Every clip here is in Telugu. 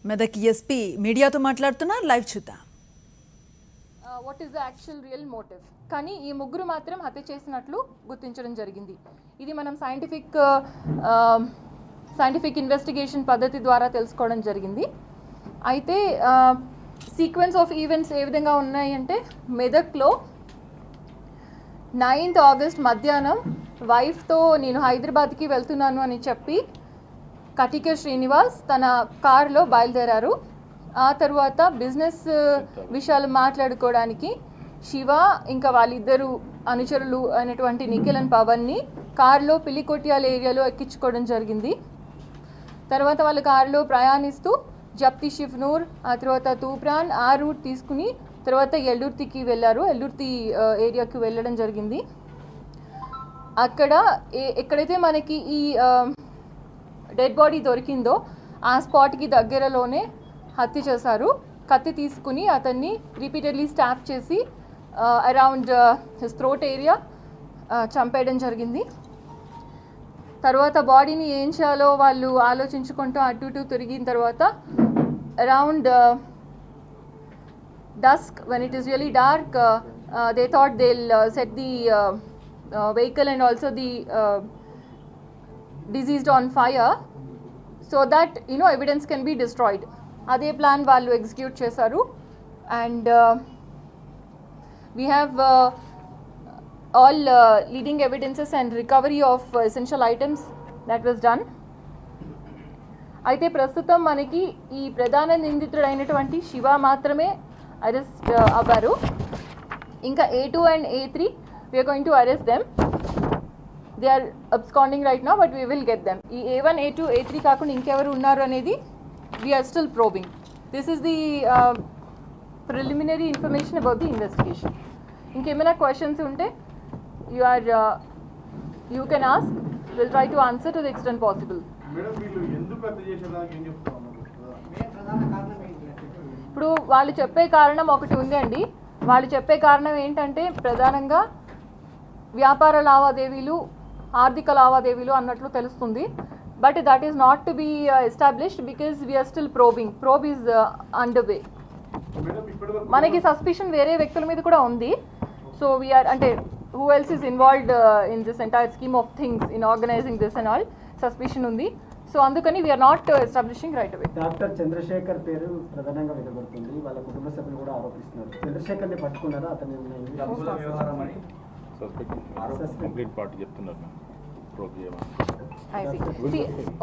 మెదక్ ఎస్పీ మీడియాతో మాట్లాడుతున్నారు. లైవ్ చూద్దాం. What is the actual real motive కానీ ఈ ముగ్గురు మాత్రం హత్య చేసినట్లు గుర్తించడం జరిగింది. ఇది మనం సైంటిఫిక్ ఇన్వెస్టిగేషన్ పద్ధతి ద్వారా తెలుసుకోవడం జరిగింది. అయితే సీక్వెన్స్ ఆఫ్ ఈవెంట్స్ ఏ విధంగా ఉన్నాయంటే, మెదక్లో 9th ఆగస్ట్ మధ్యాహ్నం వైఫ్తో నేను హైదరాబాద్కి వెళ్తున్నాను అని చెప్పి కటిక శ్రీనివాస్ తన కారులో బయలుదేరారు. ఆ తర్వాత బిజినెస్ విషయాలు మాట్లాడుకోవడానికి శివ ఇంకా వాళ్ళిద్దరు అనుచరులు అయినటువంటి నిఖిల్ అండ్ పవన్ని కారులో పిల్లికొట్యాల ఏరియాలో ఎక్కించుకోవడం జరిగింది. తర్వాత వాళ్ళు కారులో ప్రయాణిస్తూ జప్తి షిఫ్నూర్, ఆ తర్వాత తూప్రాన్ ఆ రూట్ తీసుకుని తర్వాత ఎల్లుర్తికి వెళ్ళారు. ఎల్లుర్తి ఏరియాకి వెళ్ళడం జరిగింది. అక్కడ ఎక్కడైతే మనకి ఈ డెడ్ బాడీ దొరికిందో ఆ స్పాట్కి దగ్గరలోనే హత్య చేశారు. కత్తి తీసుకుని అతన్ని రిపీటెడ్లీ స్టాప్ చేసి అరౌండ్ హిస్ థ్రోట్ ఏరియా చంపేయడం జరిగింది. తర్వాత బాడీని ఏం చేయాలో వాళ్ళు ఆలోచించుకుంటూ అటు ఇటు తిరిగిన తర్వాత around dusk, when it is really dark, they thought they'll set the vehicle and also the deceased on fire so that evidence can be destroyed. Ade plan vallu execute chesaru, and we have all leading evidences and recovery of essential items that was done. అయితే ప్రస్తుతం మనకి ఈ ప్రధాన నిందితుడైనటువంటి శివ మాత్రమే అరెస్ట్ అవ్వారు. ఇంకా A2 and A3 we are going to arrest them. They are absconding right now, but we will get them. ఈ A1, A2, A3 కాకుండా ఇంకెవరు ఉన్నారు అనేది we are still probing. This is the preliminary information about the investigation. ఇంకేమైనా క్వశ్చన్స్ ఉంటే you can ask. We'll try to answer to the extent possible. ఇప్పుడు వాళ్ళు చెప్పే కారణం ఒకటి ఉంది అండి. వాళ్ళు చెప్పే కారణం ఏంటంటే ప్రధానంగా వ్యాపార లావాదేవీలు, ఆర్థిక లావాదేవీలు అన్నట్లు తెలుస్తుంది. But that is not to be established because we are still probing. Probe is under way. మనకి సస్పిషన్ వేరే వ్యక్తుల మీద కూడా ఉంది. సో వీఆర్ అంటే who else is involved in this entire scheme of things in organizing this and all, suspicion ఉంది. సో అందుకని we are not establishing right away. Doctor Chandrashekar పేరు ప్రధానంగా వినబడుతుంది. వాళ్ళ కుటుంబ సభ్యులు కూడా ఆరోపిస్తున్నారు. చంద్రశేఖర్ని పట్టుకున్నారా? అతని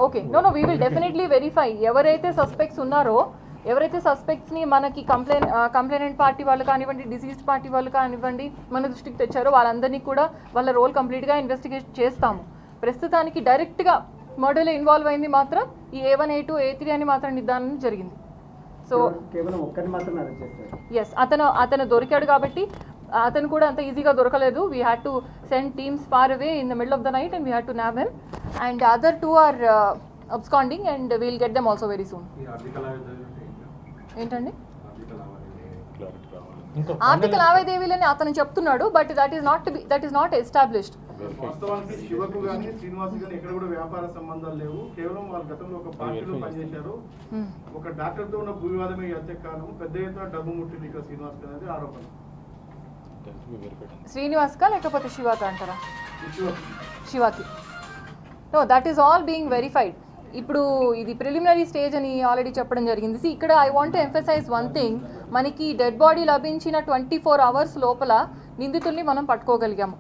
okay, no we will definitely verify. ఎవరైతే సస్పెక్ట్స్ ఉన్నారో, ఎవరైతే సస్పెక్ట్స్ని మనకి కంప్లైనెంట్ పార్టీ వాళ్ళు కానివ్వండి, డిసీజ్డ్ పార్టీ వాళ్ళు కానివ్వండి మన దృష్టికి తెచ్చారో వాళ్ళందరినీ కూడా వాళ్ళ రోల్ కంప్లీట్గా ఇన్వెస్టిగేట్ చేస్తాము. ప్రస్తుతానికి డైరెక్ట్గా మర్డర్లో ఇన్వాల్వ్ అయింది మాత్రం ఈ A1, A2, A3 అని మాత్రం నిర్ధారణ జరిగింది. సో ఎస్, అతను దొరికాడు కాబట్టి అతను కూడా అంత ఈజీగా దొరకలేదు. We had to send teams far away in the middle of the night and we had to nab him. And other two are absconding and we'll get them also very soon. ఏంటండి ఆర్థిక లావాదేవీలని అతను చెప్తున్నాడు, but that is not established. వాస్తవానికి శివకు గాని శ్రీనివాస్ గాని ఎక్కడ కూడా వ్యాపార సంబంధాలు లేవు. కేవలం వాళ్ళ గతంలో ఒక పార్టీలో పనిచేశారు. ఒక డాక్టర్ తో ఉన్న భూ వివాదమే హత్య కారణం. పెద్ద ఎత్తున డబ్బు ముట్టింది ఇక్కడ శ్రీనివాస్ అనేది ఆరోపణ. శ్రీనివాస్ కా లేకపోతే శివాకా అంటారా? శివాకి. No, that is all being verified. ఇప్పుడు ఇది ప్రిలిమినరీ స్టేజ్ అని ఆల్రెడీ చెప్పడం జరిగింది. ఇక్కడ I want to emphasise one thing. మనకి డెడ్ బాడీ లభించిన 24 hours లోపల నిందితుల్ని మనం పట్టుకోగలిగాము.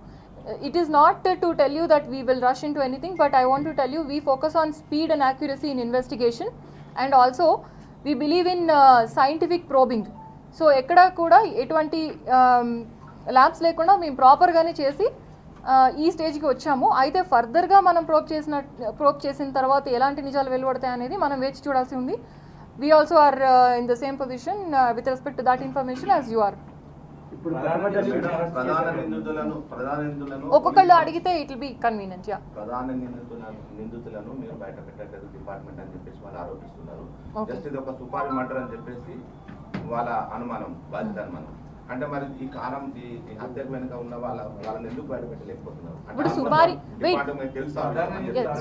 It is not to tell you that we will rush into anything, but I want to tell you we focus on speed and accuracy in investigation, and also we believe in scientific probing. So ekkada kuda etuvanti labs lekunda మేము ప్రాపర్గానే చేసి ఈ స్టేజ్కి వచ్చాము. అయితే ఫర్దర్గా మనం ప్రోబ్ చేసిన తర్వాత ఎలాంటి నిజాలు వెలువడతాయి అనేది మనం వేచి చూడాల్సి ఉంది. We also are in the same position with respect to that information as you are. ఒక్కొక్కళ్ళు అడిగితే it will be convenient. Yeah, ప్రధాన నిందితులను మీరు బయట పెట్టలేదు డిపార్ట్మెంట్ అని చెప్పేసి వాళ్ళు ఆరోపిస్తున్నారు. జస్ట్ ఇది ఒక సుపారీ మర్డర్ అని చెప్పేసి వాళ్ళ అనుమానం, బాధిత అనుమానం. అంటే మరి ఈ కారం ఈ హత్యకు వెనుక ఉన్న వాళ్ళని ఎందుకు బయట పెట్టలేకపోతున్నారు? ఇప్పుడు సుపారీ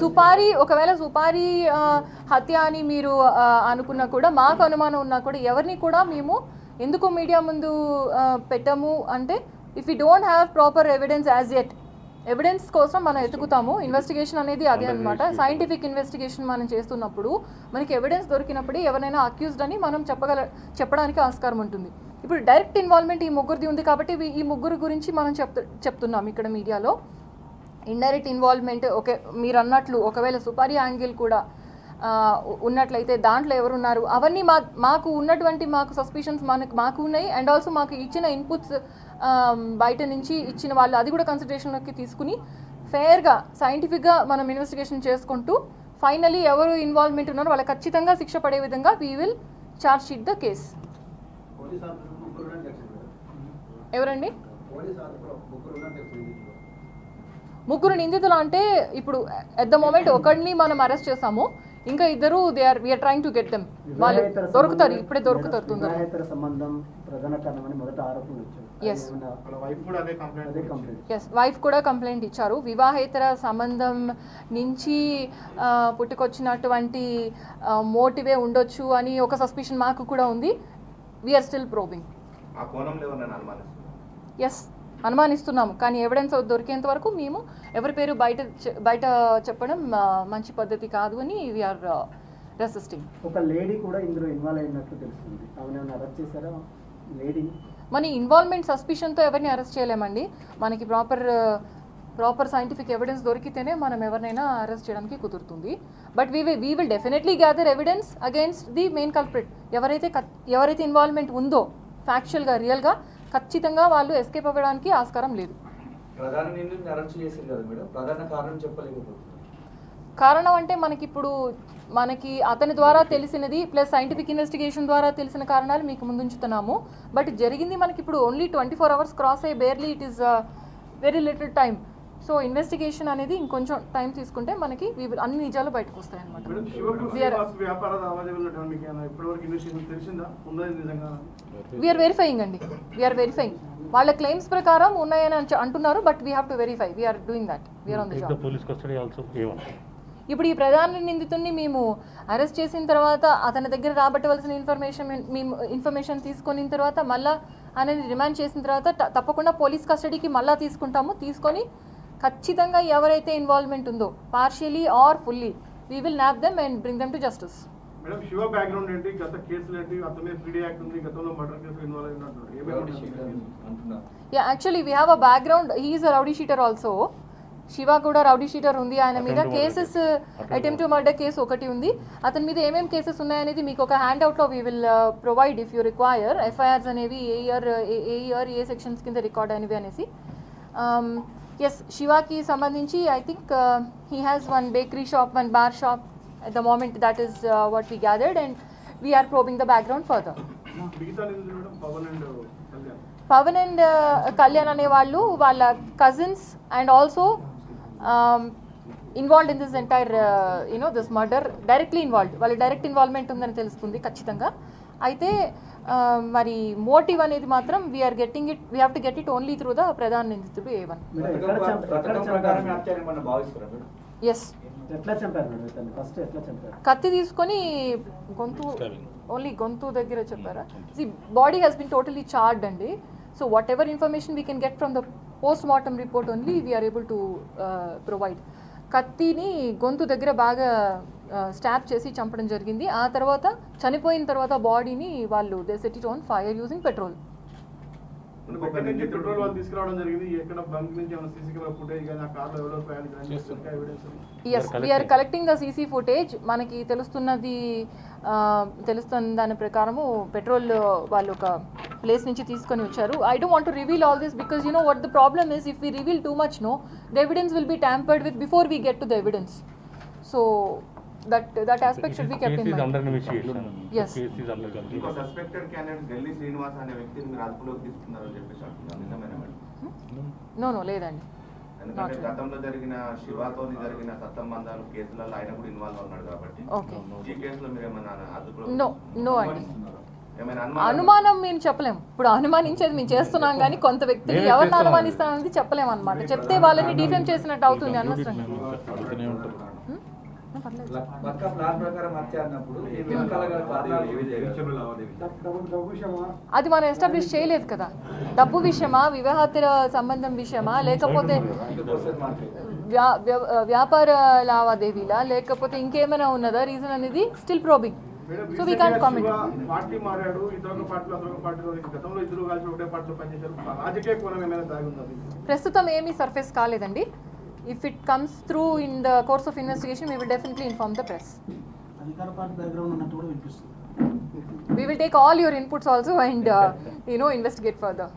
సుపారీ ఒకవేళ సుపారీ హత్య అని మీరు అనుకున్నా కూడా, మాకు అనుమానం ఉన్నా కూడా, ఎవరిని కూడా మేము ఎందుకు మీడియా ముందు పెట్టాము అంటే, if you don't have proper evidence as at, evidence కోసం మనం ఎతుకుతాము. ఇన్వెస్టిగేషన్ అనేది అదే అనమాట. సైంటిఫిక్ ఇన్వెస్టిగేషన్ మనం చేస్తున్నప్పుడు మనకి ఎవిడెన్స్ దొరికినప్పుడు ఎవరైనా అక్యూజ్డ్ అని మనం చెప్పడానికి ఆస్కారం ఉంటుంది. ఇప్పుడు డైరెక్ట్ ఇన్వాల్వ్మెంట్ ఈ ముగ్గురిది ఉంది కాబట్టి ఈ ముగ్గురు గురించి మనం చెప్తున్నాం ఇక్కడ మీడియాలో. ఇండైరెక్ట్ ఇన్వాల్వ్మెంట్ ఓకే మీరు అన్నట్లు ఒకవేళ సుపారీ యాంగిల్ కూడా ఉన్నట్లయితే దాంట్లో ఎవరున్నారు అవన్నీ మాకు ఉన్నటువంటి మాకు సస్పిషన్స్ మాకు ఉన్నాయి. అండ్ ఆల్సో మాకు ఇచ్చిన ఇన్పుట్స్ బయట నుంచి ఇచ్చిన వాళ్ళు అది కూడా కన్సిడరేషన్లోకి తీసుకుని ఫెయిర్గా సైంటిఫిక్గా మనం ఇన్వెస్టిగేషన్ చేసుకుంటూ ఫైనలీ ఎవరు ఇన్వాల్వ్మెంట్ ఉన్నారో వాళ్ళకి ఖచ్చితంగా శిక్ష పడే విధంగా we will charge sheet the case. ఎవరండి ముగ్గురు నిందితులు అంటే ఇప్పుడు ఎట్ ద మూమెంట్ ఒకరిని మనం అరెస్ట్ చేసాము, ఇంకా ఇద్దరు we are trying to get them. వాళ్ళు దొరుకుతారు, ఇప్పుడే దొరుకుతారు తొందరగా. సంబంధం ప్రధాన కారణమని మొదట ఆరోపణలు వచ్చాయి. వైఫ్ కూడా కంప్లైంట్ ఇచ్చారు. వివాహేతర సంబంధం నుంచి పుట్టుకొచ్చినటువంటి మోటివే ఉండొచ్చు అని ఒక సస్పిషన్ మాకు కూడా ఉంది. We are still probing. ఎస్ అనుమానిస్తున్నాము, కానీ ఎవిడెన్స్ దొరికేంత వరకు మేము ఎవరి పేరు బయట చెప్పడం మంచి పద్ధతి కాదు అని వీఆర్ రెసిస్టింగ్. ఒక లేడీ కూడా ఇందులో ఇన్వాల్వ్ అయినట్లు తెలుస్తుంది. ఆమెను అరెస్ట్ చేశారా లేడీ? మన ఇన్వాల్వ్మెంట్ సస్పిషన్తో ఎవరిని అరెస్ట్ చేయలేమండి. మనకి ప్రాపర్ సైంటిఫిక్ ఎవిడెన్స్ దొరికితేనే మనం ఎవరినైనా అరెస్ట్ చేయడానికి కుదురుతుంది. But we will definitely gather evidence against the main culprit. ఎవరైతే ఇన్వాల్వ్మెంట్ ఉందో ఫ్యాక్చువల్గా రియల్గా ఖచ్చితంగా వాళ్ళు ఎస్కేప్ అవ్వడానికి ఆస్కారం లేదు. ప్రధాన నిందితుడిని అరెస్ట్ చేశారు కదా మేడం, ప్రధాన కారణం చెప్పలేకపోతున్నారు. కారణం అంటే మనకి అతని ద్వారా తెలిసినది ప్లస్ సైంటిఫిక్ ఇన్వెస్టిగేషన్ ద్వారా తెలిసిన కారణాలు మీకు ముందుంచుతున్నాము. బట్ జరిగింది మనకి ఇప్పుడు ఓన్లీ 24 hours క్రాస్ అయ్యి barely it is very little time. So investigation అనేది ఇంకొంచెం టైం తీసుకుంటే మనకి అన్ని నిజాలు బయటకు వస్తాయి అనమాట. వీఆర్ వెరిఫైయింగ్ అండి, వీఆర్ వెరిఫైయింగ్. వాళ్ళ క్లెయిమ్స్ ప్రకారం ఉన్నాయని అంటున్నారు, but we have to verify. We are doing that, we are on the job. ఇప్పుడు ఈ ప్రధాన నిందితుడిని మేము అరెస్ట్ చేసిన తర్వాత అతని దగ్గర రాబట్టవలసిన ఇన్ఫర్మేషన్ తీసుకున్న తర్వాత మళ్ళీ అనేది రిమాండ్ చేసిన తర్వాత తప్పకుండా పోలీస్ కస్టడీకి మళ్ళీ తీసుకొని ఖచ్చితంగా ఎవరైతే ఇన్వాల్వ్మెంట్ ఉందో partially or fully we will nab them and bring them to justice. Madam Shiva background ఏంటి, గత కేసులు ఏంటి, అతనే పీడీ యాక్ట్ ఉంది, గతంలో మర్డర్ కేసులో ఇన్వాల్వ్ అయినట్టు? Yeah actually we have a background. He is a rowdy sheeter also. Shiva కూడా రౌడీ షీటర్ ఉంది. ఆయన మీద cases attempt to murder case ఒకటి ఉంది. అతని మీద ఏమేమి కేసెస్ ఉన్నాయనేది మీకు ఒక హ్యాండ్ అవుట్లో we will provide if you require. FIRs అనేవి ఏ సెక్షన్స్ కింద రికార్డ్ అనేవి అనేసి. ఎస్ శివాకి సంబంధించి I think he has one bakery shop, one bar shop at the moment. That is what we gathered and we are probing the background further. Pavan and Kalyan ane vallu valla cousins and also involved in this entire this murder, directly involved. Valla direct involvement undani telustundi kachithanga. Aithe మరి మోటివ్ అనేది మాత్రం we have to get it only through the ప్రధాన నిందితుడు A1. Yes. కత్తి తీసుకొని గొంతు దగ్గర చెప్పారా? Body has been totally charred అండి. So whatever information we can get from the post mortem report only we're able to provide. కత్తిని గొంతు దగ్గర బాగా స్టాప్ చేసి చంపడం జరిగింది. ఆ తర్వాత చనిపోయిన తర్వాత బాడీని వాళ్ళు they set it on fire using petrol. Petrol వాళ్ళు తీసుకురావడం జరిగింది. ఎక్కడ బంక్ నుంచి ఏమైనా సీసీ కెమెరా ఫుటేజ్ కానీ ఆ కార్లో ఎవరో ప్రయాణించారని evidence? Yes we're collecting the CC footage. మనకి తెలుస్తున్న దాని ప్రకారము పెట్రోల్ వాళ్ళు ఒక ప్లేస్ నుంచి తీసుకొని వచ్చారు. I don't want to reveal all this because you know what the problem is, if we reveal too much the evidence will be tampered with before we get to the evidence. So that aspect should be kept in mind. Under investigation. Yes. Case is under investigation. ఇంకో సస్పెక్టెడ్ క్యాండిడేట్ గల్లీ శ్రీనివాస్ అనే వ్యక్తిని మీరు అదుపులోకి తీసుకున్నారని చెప్పేసి అంటున్నారు. నిజమేనా మేడం? No లేదండి. ఎందుకంటే గతంలో జరిగిన శివాతో జరిగిన సత్సంబంధాలు కేసులలో ఆయన కూడా ఇన్వాల్వ్ ఉన్నాడు కాబట్టి ఓకే ఈ కేసులో మీరు ఏమన్నా అదుపులో? No అండి. ఏమైనా అనుమానం మేము చెప్పలేము. ఇప్పుడు అనుమానించేది మేము చేస్తున్నాం కానీ కొంత వ్యక్తిని ఎవరిని అనుమానిస్తామనేది చెప్పలేము అనమాట. చెప్తే వాళ్ళని డిఫెమ్ చేసినట్టు అవుతుంది అనవసరంగా. పర్లేదు. పక్కా ప్లాన్ ప్రకారం హత్య అన్నప్పుడు ఈ వెనకాల గల కారణాలు ఏవి డబ్బు విషయమా? అది మనం ఎస్టాబ్లిష్ చేయలేదు కదా. డబ్బు విషయమా, వివాహేతర సంబంధం విషయమా, లేకపోతే వ్యాపార లావాదేవీలా, లేకపోతే ఇంకేమైనా ఉన్నదా రీజన్ అనేది still probing. So we can't comment. Party మారాడు, ఇతర పార్టీలో అతర పార్టీలో గతంలో ఇద్దరు కలిసి ఒకటే పార్టీలో పనిచేశారు. రాజకీయ కోణం ఏమైనా దాగి ఉందా? ప్రస్తుతం ఏమీ సర్ఫేస్ కాలేదండి. If it comes through in the course of investigation we will definitely inform the press. అధికార పార్టీ బ్యాక్గ్రౌండ్ ఉన్నట్టు కూడా వినిపిస్తుంది. We will take all your inputs also and investigate further.